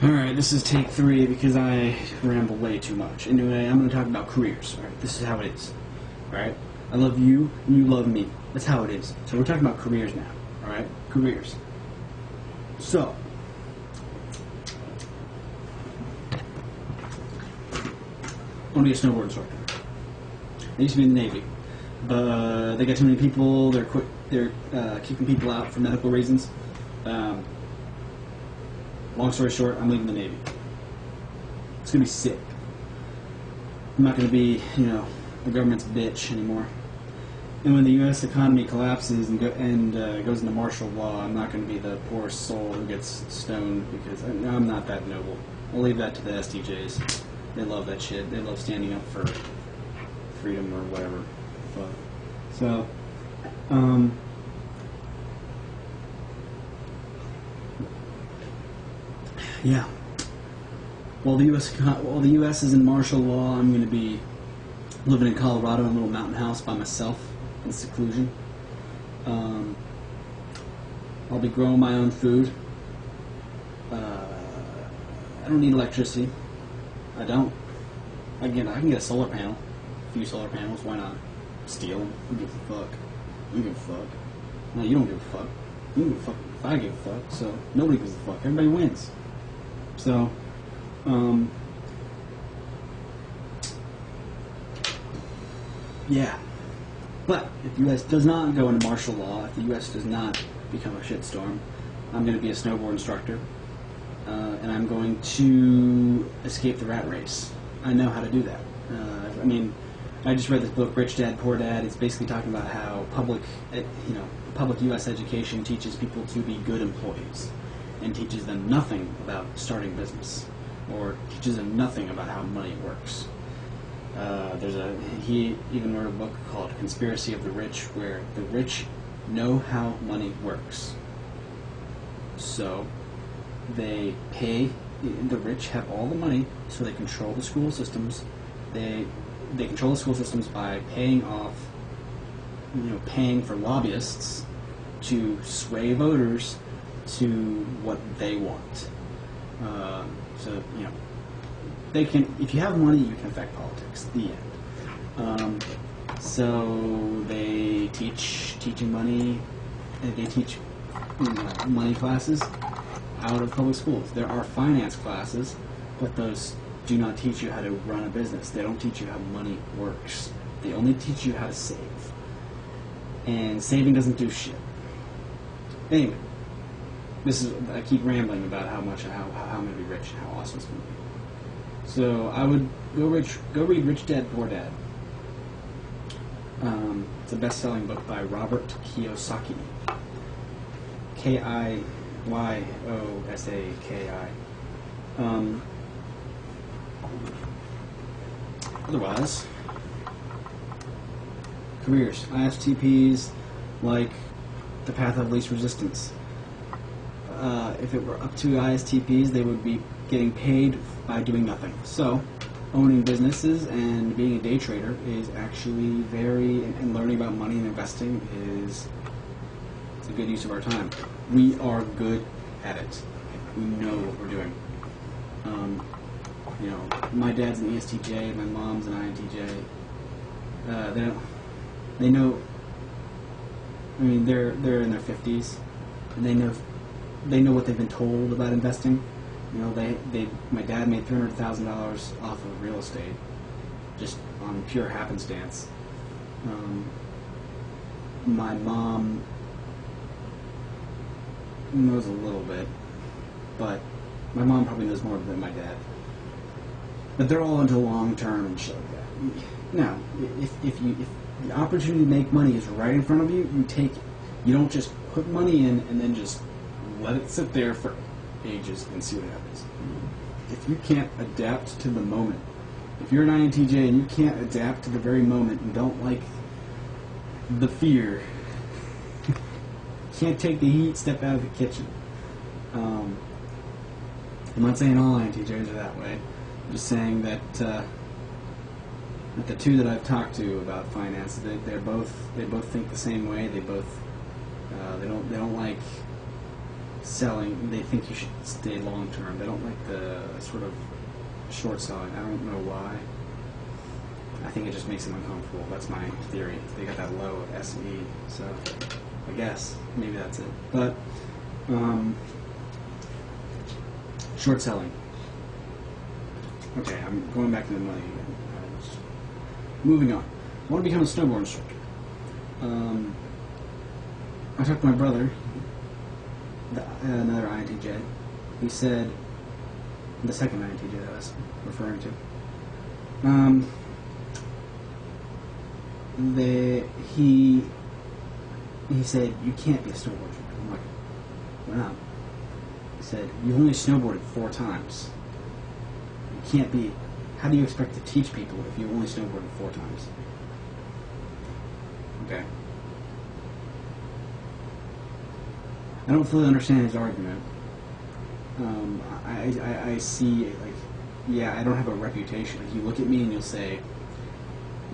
Alright, this is take 3 because I ramble way too much. Anyway, I'm going to talk about careers. Alright, this is how it is. Alright? I love you, and you love me. That's how it is. So we're talking about careers now. Alright? Careers. So, I want to be a snowboard instructor. I used to be in the Navy, but they got too many people. They're kicking people out for medical reasons. Long story short, I'm leaving the Navy. It's gonna be sick. I'm not gonna be, the government's bitch anymore. And when the U.S. economy collapses and goes into martial law, I'm not gonna be the poor soul who gets stoned because I'm not that noble. I'll leave that to the STJs. They love that shit. They love standing up for freedom or whatever. So, yeah. While the U.S. is in martial law, I'm going to be living in Colorado in a little mountain house by myself in seclusion. I'll be growing my own food. I don't need electricity. I don't. I can get a solar panel. A few solar panels. Why not? Steal them. Who gives a fuck? You give a fuck. No, you don't give a fuck. You don't give a fuck if I give a fuck. So nobody gives a fuck. Everybody wins. So, yeah. But if the U.S. does not go into martial law, if the U.S. does not become a shitstorm, I'm going to be a snowboard instructor, and I'm going to escape the rat race. I know how to do that. I just read this book, Rich Dad, Poor Dad. It's basically talking about how public U.S. education teaches people to be good employees, and teaches them nothing about starting business, or teaches them nothing about how money works. He even wrote a book called Conspiracy of the Rich, where the rich know how money works. So the rich have all the money, so they control the school systems. They control the school systems by paying for lobbyists to sway voters to what they want. They can. If you have money, you can affect politics. The end. So they teaching money. They teach money classes out of public schools. There are finance classes, but those do not teach you how to run a business. They don't teach you how money works. They only teach you how to save. And saving doesn't do shit. Anyway. I keep rambling about how I'm going to be rich and how awesome it's going to be. So I would go read Rich Dad, Poor Dad. It's a best-selling book by Robert Kiyosaki. Kiyossaki. Otherwise, careers. ISTPs like the path of least resistance. If it were up to ISTPs, they would be getting paid by doing nothing. So, owning businesses and being a day trader is actually and learning about money and investing it's a good use of our time. We are good at it. We know what we're doing. My dad's an ESTJ, my mom's an INTJ. They know. They're in their 50s, and they know what they've been told about investing. My dad made $300,000 off of real estate, just on pure happenstance. My mom knows a little bit, but my mom probably knows more than my dad. But they're all into long term and shit like that. Now, if the opportunity to make money is right in front of you, you take it. You don't just put money in and then just let it sit there for ages and see what happens. If you can't adapt to the moment, if you're an INTJ and you can't adapt to the very moment and don't like the fear, can't take the heat, step out of the kitchen. I'm not saying all INTJs are that way. I'm just saying that the two that I've talked to about finance, they both think the same way. They don't like selling. They think you should stay long term. They don't like the sort of short selling. I don't know why. I think it just makes them uncomfortable. That's my theory. They got that low of SE, so I guess maybe that's it. But short selling. Okay, I'm going back to the money again. Moving on. I want to become a snowboard instructor. I talked to my brother, another INTJ. He said, the second INTJ that I was referring to, he said, you can't be a snowboard instructor. I'm like, why not? He said, you've only snowboarded 4 times. You can't be, how do you expect to teach people if you only snowboarded 4 times? Okay. I don't fully understand his argument. I see, like, yeah, I don't have a reputation. Like, you look at me and you'll say,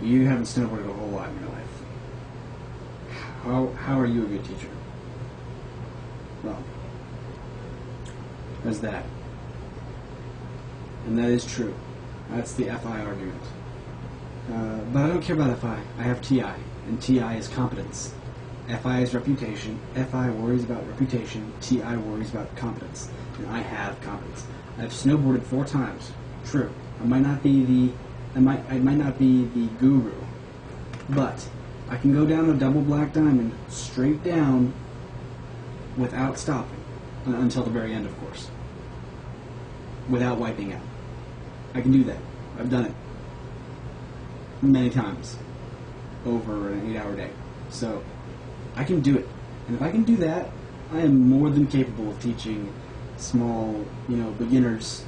you haven't snowboarded a whole lot in your life. How are you a good teacher? Well, there's that. And that is true. That's the FI argument. But I don't care about FI. I have TI, and TI is competence. FI is reputation. FI worries about reputation. TI worries about competence. And I have competence. I've snowboarded 4 times. True. I might not be the guru, but I can go down a double black diamond straight down without stopping until the very end, of course, without wiping out. I can do that. I've done it many times over an 8-hour day. So I can do it. And if I can do that, I am more than capable of teaching small, beginners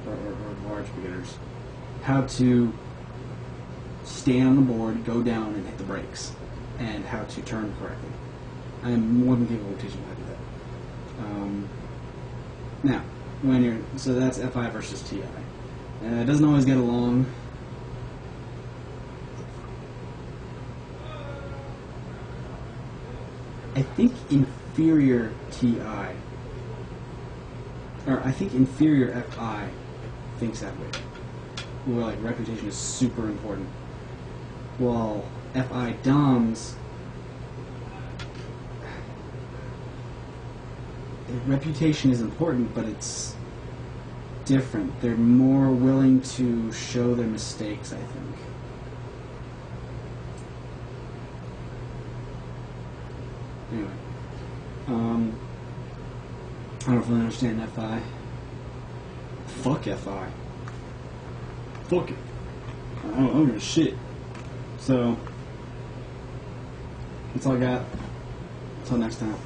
or large beginners how to stand on the board, go down, and hit the brakes, and how to turn correctly. I am more than capable of teaching how to do that. Now, so that's FI versus TI. It doesn't always get along. I think inferior TI, or I think inferior FI thinks that way. Where, like, reputation is super important. While FI DOMs, reputation is important, but it's different. They're more willing to show their mistakes, I think. Anyway, I don't really understand FI. Fuck FI. Fuck it. I don't give a shit. So, that's all I got. Until next time.